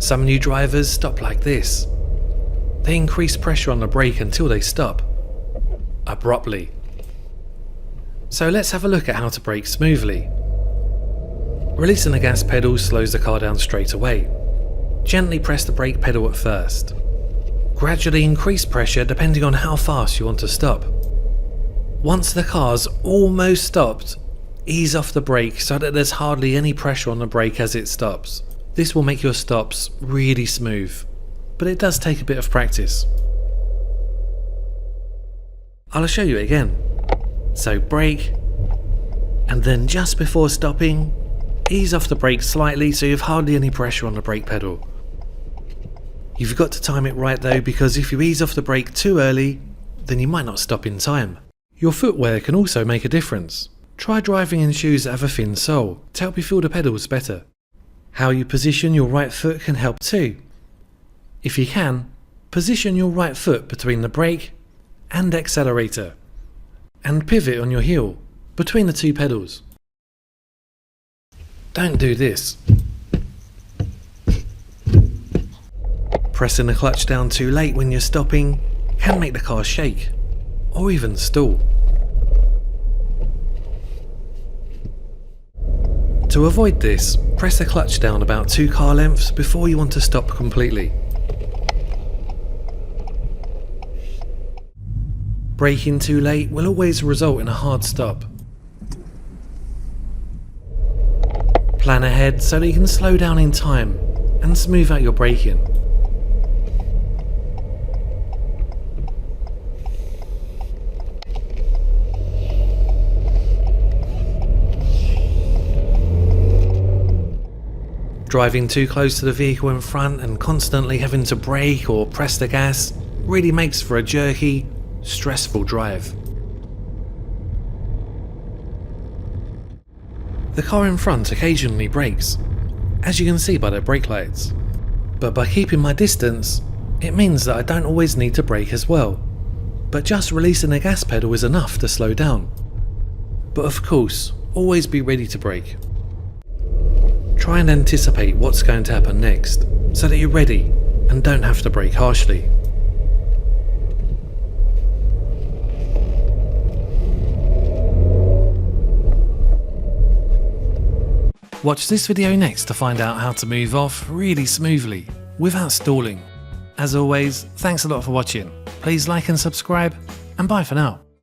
Some new drivers stop like this. They increase pressure on the brake until they stop, abruptly. So let's have a look at how to brake smoothly. Releasing the gas pedal slows the car down straight away. Gently press the brake pedal at first. Gradually increase pressure depending on how fast you want to stop. Once the car's almost stopped, ease off the brake so that there's hardly any pressure on the brake as it stops. This will make your stops really smooth, but it does take a bit of practice. I'll show you again. So brake, and then just before stopping, ease off the brake slightly so you have hardly any pressure on the brake pedal. You've got to time it right though, because if you ease off the brake too early, then you might not stop in time. Your footwear can also make a difference. Try driving in shoes that have a thin sole to help you feel the pedals better. How you position your right foot can help too. If you can, position your right foot between the brake and accelerator, and pivot on your heel between the two pedals. Don't do this. Pressing the clutch down too late when you're stopping can make the car shake, or even stall. To avoid this, press the clutch down about 2 car lengths before you want to stop completely. Braking too late will always result in a hard stop. Plan ahead so that you can slow down in time and smooth out your braking. Driving too close to the vehicle in front and constantly having to brake or press the gas really makes for a jerky, stressful drive. The car in front occasionally brakes, as you can see by their brake lights. But by keeping my distance, it means that I don't always need to brake as well. But just releasing the gas pedal is enough to slow down. But of course, always be ready to brake. Try and anticipate what's going to happen next, so that you're ready and don't have to brake harshly. Watch this video next to find out how to move off really smoothly, without stalling. As always, thanks a lot for watching. Please like and subscribe, and bye for now.